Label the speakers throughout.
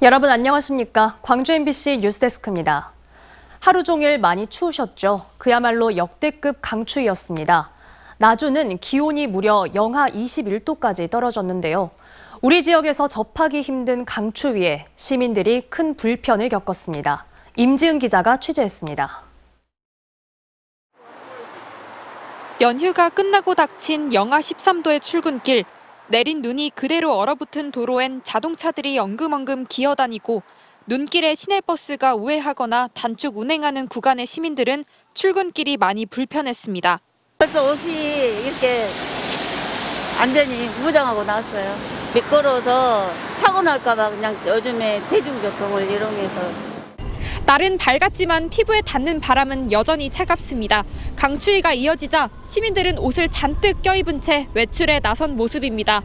Speaker 1: 여러분 안녕하십니까? 광주 MBC 뉴스데스크입니다. 하루 종일 많이 추우셨죠? 그야말로 역대급 강추위였습니다. 나주는 기온이 무려 영하 21도까지 떨어졌는데요. 우리 지역에서 접하기 힘든 강추위에 시민들이 큰 불편을 겪었습니다. 임지은 기자가 취재했습니다.
Speaker 2: 연휴가 끝나고 닥친 영하 13도의 출근길. 내린 눈이 그대로 얼어붙은 도로엔 자동차들이 엉금엉금 기어다니고 눈길에 시내버스가 우회하거나 단축 운행하는 구간의 시민들은 출근길이 많이 불편했습니다.
Speaker 3: 벌써 옷이 이렇게 안전히 무장하고 나왔어요. 미끄러워서 사고 날까 봐 그냥 요즘에 대중교통을 이용해서.
Speaker 2: 날은 밝았지만 피부에 닿는 바람은 여전히 차갑습니다. 강추위가 이어지자 시민들은 옷을 잔뜩 껴입은 채 외출에 나선 모습입니다.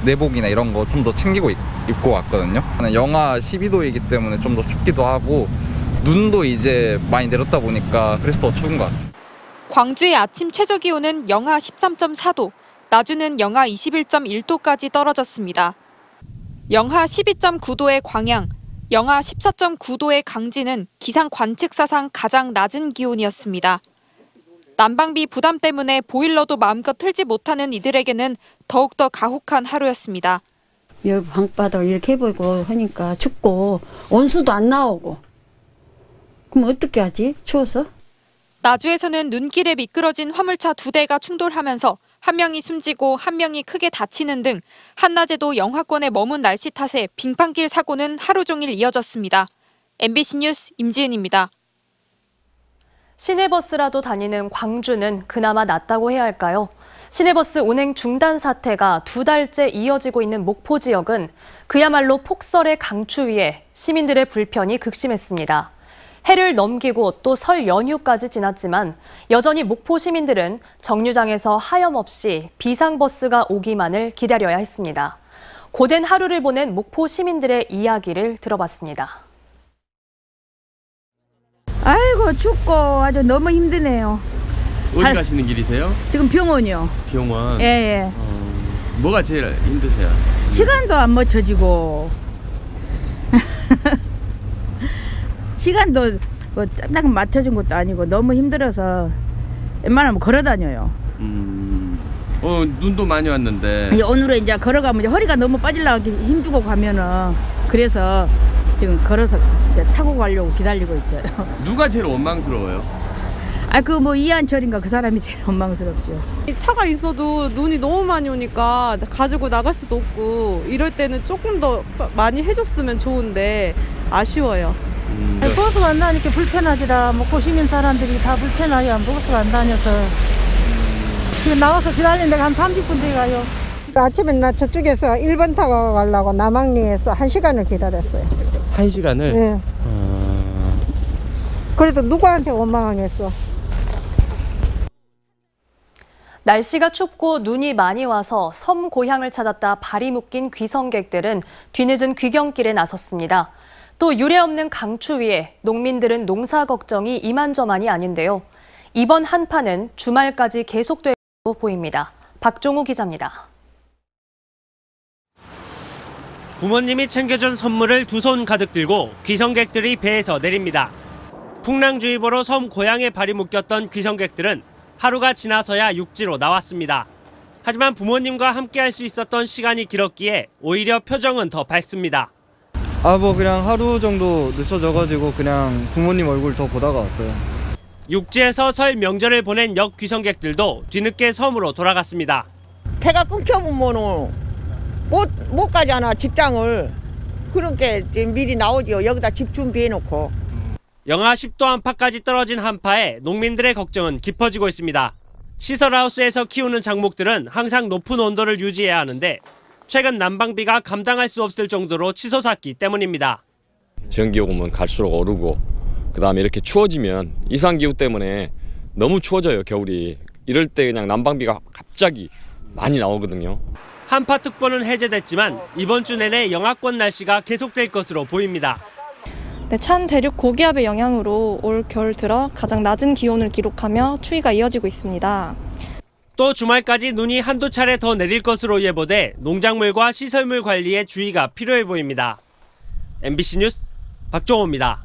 Speaker 4: 내복이나 이런 거 좀 더 챙기고 입고 왔거든요. 영하 12도이기 때문에 좀 더 춥기도 하고 눈도 이제 많이 내렸다 보니까 그래서 더 추운 것 같아요.
Speaker 2: 광주의 아침 최저 기온은 영하 13.4도, 나주는 영하 21.1도까지 떨어졌습니다. 영하 12.9도의 광양, 영하 14.9도의 강진은 기상 관측사상 가장 낮은 기온이었습니다. 난방비 부담 때문에 보일러도 마음껏 틀지 못하는 이들에게는 더욱더 가혹한 하루였습니다.
Speaker 5: 여기 방바닥 이렇게 해보고 하니까 춥고 온수도 안 나오고 그럼 어떻게 하지? 추워서?
Speaker 2: 나주에서는 눈길에 미끄러진 화물차 2대가 충돌하면서 한 명이 숨지고 한 명이 크게 다치는 등 한낮에도 영하권에 머문 날씨 탓에 빙판길 사고는 하루 종일 이어졌습니다. MBC 뉴스 임지은입니다.
Speaker 1: 시내버스라도 다니는 광주는 그나마 낫다고 해야 할까요? 시내버스 운행 중단 사태가 2달째 이어지고 있는 목포 지역은 그야말로 폭설의 강추위에 시민들의 불편이 극심했습니다. 해를 넘기고 또 설 연휴까지 지났지만 여전히 목포 시민들은 정류장에서 하염없이 비상버스가 오기만을 기다려야 했습니다. 고된 하루를 보낸 목포 시민들의 이야기를 들어봤습니다.
Speaker 6: 아이고 춥고 아주 너무 힘드네요.
Speaker 7: 어디 가시는 길이세요?
Speaker 6: 지금 병원이요.
Speaker 7: 병원?
Speaker 6: 예.
Speaker 7: 뭐가 제일 힘드세요?
Speaker 6: 시간도 안 맞춰지고 시간도 뭐 딱 맞춰준 것도 아니고 너무 힘들어서 웬만하면 걸어 다녀요.
Speaker 7: 눈도 많이 왔는데.
Speaker 6: 이제 오늘은 이제 걸어가면 이제 허리가 너무 빠지려고 힘주고 가면은 그래서 지금 걸어서 이제 타고 가려고 기다리고 있어요.
Speaker 7: 누가 제일 원망스러워요?
Speaker 6: 그 뭐 이한철인가 그 사람이 제일 원망스럽죠.
Speaker 8: 차가 있어도 눈이 너무 많이 오니까 가지고 나갈 수도 없고 이럴 때는 조금 더 많이 해줬으면 좋은데 아쉬워요.
Speaker 9: 버스가 안 다니니까 불편하지라 목포 시민 사람들이 다 불편하여 버스가 안 다녀서 지금 나와서 기다리는 데가 한 30분 돼 가요.
Speaker 10: 아침에 나 저쪽에서 1번 타고 가려고 남항리에서 1시간을 기다렸어요.
Speaker 7: 1시간을?
Speaker 10: 네. 그래도 누구한테 원망하겠어.
Speaker 1: 날씨가 춥고 눈이 많이 와서 섬 고향을 찾았다 발이 묶인 귀성객들은 뒤늦은 귀경길에 나섰습니다. 또 유례없는 강추위에 농민들은 농사 걱정이 이만저만이 아닌데요. 이번 한파는 주말까지 계속될 것으로 보입니다. 박종우 기자입니다.
Speaker 11: 부모님이 챙겨준 선물을 두 손 가득 들고 귀성객들이 배에서 내립니다. 풍랑주의보로 섬 고향에 발이 묶였던 귀성객들은 하루가 지나서야 육지로 나왔습니다. 하지만 부모님과 함께할 수 있었던 시간이 길었기에 오히려 표정은 더 밝습니다.
Speaker 12: 뭐 그냥 하루 정도 늦춰져가지고 그냥 부모님 얼굴 더 보다가 왔어요.
Speaker 11: 육지에서 설 명절을 보낸 역 귀성객들도 뒤늦게 섬으로 돌아갔습니다.
Speaker 13: 배가 끊겨보면 못 가잖아, 직장을. 그렇게 미리 나오죠. 여기다 집 준비해놓고.
Speaker 11: 영하 10도 안팎까지 떨어진 한파에 농민들의 걱정은 깊어지고 있습니다. 시설하우스에서 키우는 작목들은 항상 높은 온도를 유지해야 하는데 최근 난방비가 감당할 수 없을 정도로 치솟았기 때문입니다.
Speaker 14: 전기요금은 갈수록 오르고 그다음에 이렇게 추워지면 이상기후 때문에 너무 추워져요, 겨울이. 이럴 때 그냥 난방비가 갑자기 많이 나오거든요.
Speaker 11: 한파특보는 해제됐지만 이번 주 내내 영하권 날씨가 계속될 것으로 보입니다.
Speaker 15: 찬 대륙 고기압의 영향으로 올 겨울 들어 가장 낮은 기온을 기록하며 추위가 이어지고 있습니다.
Speaker 11: 또 주말까지 눈이 한두 차례 더 내릴 것으로 예보돼 농작물과 시설물 관리에 주의가 필요해 보입니다. MBC 뉴스 박종호입니다.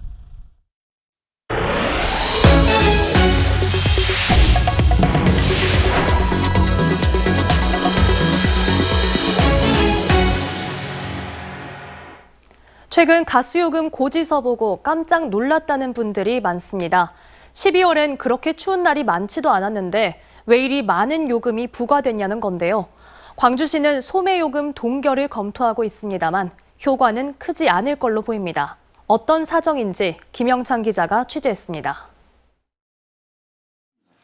Speaker 1: 최근 가스요금 고지서 보고 깜짝 놀랐다는 분들이 많습니다. 12월엔 그렇게 추운 날이 많지도 않았는데 왜 이리 많은 요금이 부과됐냐는 건데요. 광주시는 소매요금 동결을 검토하고 있습니다만 효과는 크지 않을 걸로 보입니다. 어떤 사정인지 김영찬 기자가 취재했습니다.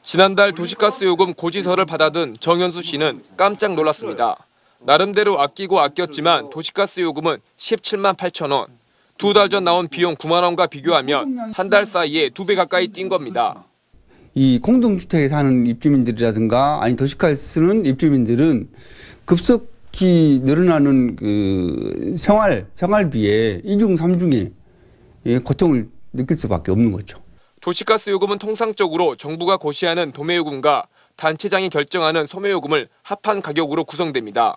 Speaker 16: 지난달 도시가스 요금 고지서를 받아든 정현수 씨는 깜짝 놀랐습니다. 나름대로 아끼고 아꼈지만 도시가스 요금은 17만 8천 원. 2달 전 나온 비용 9만 원과 비교하면 한 달 사이에 2배 가까이 뛴 겁니다.
Speaker 17: 이 공동주택에 사는 입주민들이라든가 아니 도시가스 쓰는 입주민들은 급속히 늘어나는 그 생활비에 이중 삼중의 고통을 느낄 수밖에 없는 거죠.
Speaker 16: 도시가스 요금은 통상적으로 정부가 고시하는 도매요금과 단체장이 결정하는 소매요금을 합한 가격으로 구성됩니다.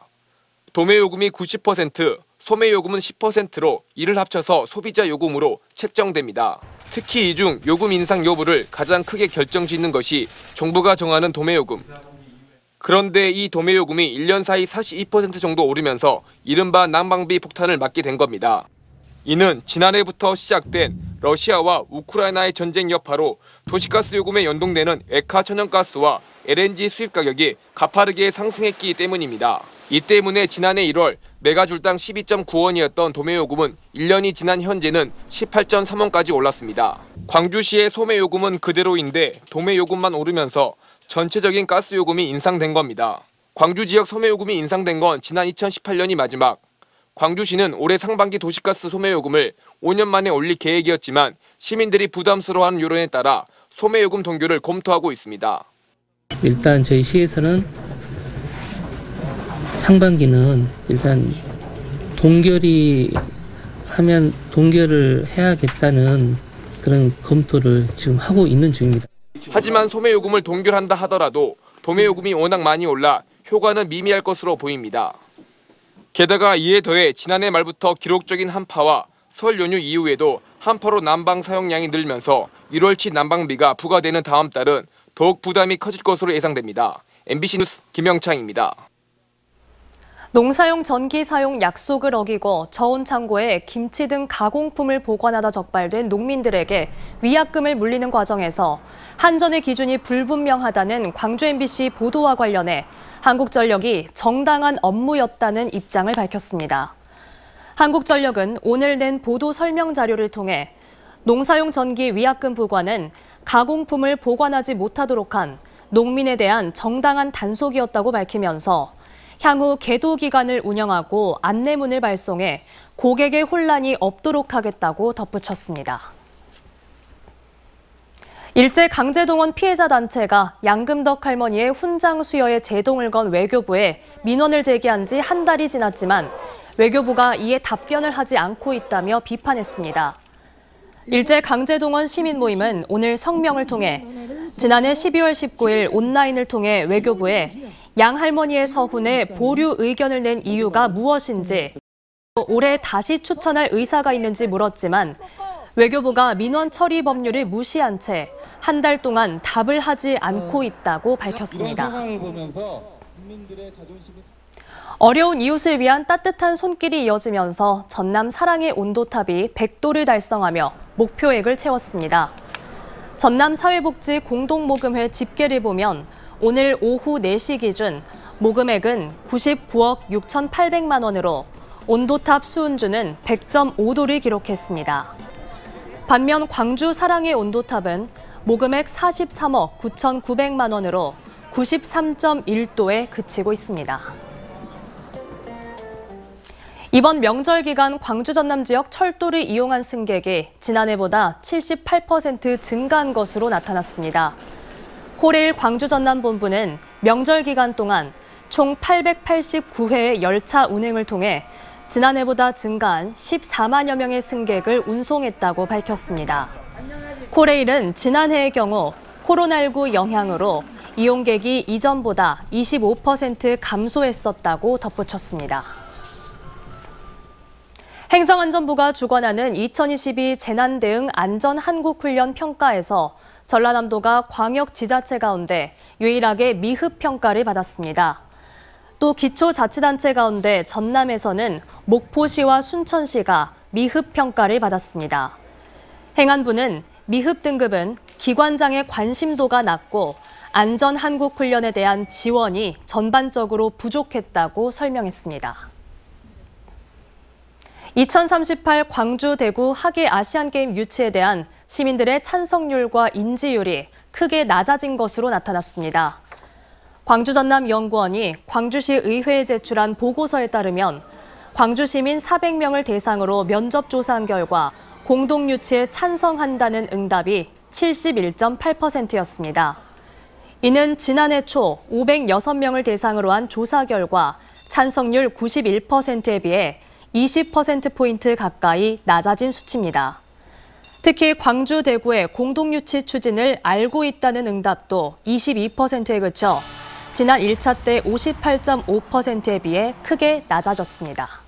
Speaker 16: 도매요금이 90%, 소매요금은 10%로 이를 합쳐서 소비자 요금으로 책정됩니다. 특히 이 중 요금 인상 여부를 가장 크게 결정짓는 것이 정부가 정하는 도매요금. 그런데 이 도매요금이 1년 사이 42% 정도 오르면서 이른바 난방비 폭탄을 맞게 된 겁니다. 이는 지난해부터 시작된 러시아와 우크라이나의 전쟁 여파로 도시가스 요금에 연동되는 액화 천연가스와 LNG 수입 가격이 가파르게 상승했기 때문입니다. 이 때문에 지난해 1월 메가줄당 12.9원이었던 도매요금은 1년이 지난 현재는 18.3원까지 올랐습니다. 광주시의 소매요금은 그대로인데 도매요금만 오르면서 전체적인 가스요금이 인상된 겁니다. 광주 지역 소매요금이 인상된 건 지난 2018년이 마지막. 광주시는 올해 상반기 도시가스 소매요금을 5년 만에 올릴 계획이었지만 시민들이 부담스러워하는 여론에 따라 소매요금 동결을 검토하고 있습니다.
Speaker 18: 일단 저희 시에서는 상반기는 일단 동결을 해야겠다는 그런 검토를 지금 하고 있는 중입니다.
Speaker 16: 하지만 소매요금을 동결한다 하더라도 도매요금이 워낙 많이 올라 효과는 미미할 것으로 보입니다. 게다가 이에 더해 지난해 말부터 기록적인 한파와 설 연휴 이후에도 한파로 난방 사용량이 늘면서 1월치 난방비가 부과되는 다음 달은 더욱 부담이 커질 것으로 예상됩니다. MBC 뉴스 김영창입니다.
Speaker 1: 농사용 전기 사용 약속을 어기고 저온 창고에 김치 등 가공품을 보관하다 적발된 농민들에게 위약금을 물리는 과정에서 한전의 기준이 불분명하다는 광주 MBC 보도와 관련해 한국전력이 정당한 업무였다는 입장을 밝혔습니다. 한국전력은 오늘 낸 보도 설명 자료를 통해 농사용 전기 위약금 부과는 가공품을 보관하지 못하도록 한 농민에 대한 정당한 단속이었다고 밝히면서 향후 계도 기간을 운영하고 안내문을 발송해 고객의 혼란이 없도록 하겠다고 덧붙였습니다. 일제 강제동원 피해자 단체가 양금덕 할머니의 훈장 수여에 제동을 건 외교부에 민원을 제기한 지 한 달이 지났지만 외교부가 이에 답변을 하지 않고 있다며 비판했습니다. 일제 강제동원 시민 모임은 오늘 성명을 통해 지난해 12월 19일 온라인을 통해 외교부에 양 할머니의 서훈에 보류 의견을 낸 이유가 무엇인지, 올해 다시 추천할 의사가 있는지 물었지만 외교부가 민원 처리 법률을 무시한 채 한 달 동안 답을 하지 않고 있다고 밝혔습니다. 어려운 이웃을 위한 따뜻한 손길이 이어지면서 전남 사랑의 온도탑이 100도를 달성하며 목표액을 채웠습니다. 전남 사회복지 공동모금회 집계를 보면 오늘 오후 4시 기준 모금액은 99억 6,800만 원으로 온도탑 수은주는 100.5도를 기록했습니다. 반면 광주 사랑의 온도탑은 모금액 43억 9,900만 원으로 93.1도에 그치고 있습니다. 이번 명절 기간 광주 전남 지역 철도를 이용한 승객이 지난해보다 78% 증가한 것으로 나타났습니다. 코레일 광주 전남 본부는 명절 기간 동안 총 889회의 열차 운행을 통해 지난해보다 증가한 14만여 명의 승객을 운송했다고 밝혔습니다. 코레일은 지난해의 경우 코로나19 영향으로 이용객이 이전보다 25% 감소했었다고 덧붙였습니다. 행정안전부가 주관하는 2022 재난대응 안전한국훈련 평가에서 전라남도가 광역지자체 가운데 유일하게 미흡 평가를 받았습니다. 또 기초자치단체 가운데 전남에서는 목포시와 순천시가 미흡 평가를 받았습니다. 행안부는 미흡 등급은 기관장의 관심도가 낮고 안전한국훈련에 대한 지원이 전반적으로 부족했다고 설명했습니다. 2038 광주 대구 하계 아시안게임 유치에 대한 시민들의 찬성률과 인지율이 크게 낮아진 것으로 나타났습니다. 광주 전남연구원이 광주시 의회에 제출한 보고서에 따르면 광주 시민 400명을 대상으로 면접 조사한 결과 공동 유치에 찬성한다는 응답이 71.8%였습니다. 이는 지난해 초 506명을 대상으로 한 조사 결과 찬성률 91%에 비해 20%포인트 가까이 낮아진 수치입니다. 특히 광주, 대구의 공동유치 추진을 알고 있다는 응답도 22%에 그쳐 지난 1차 때 58.5%에 비해 크게 낮아졌습니다.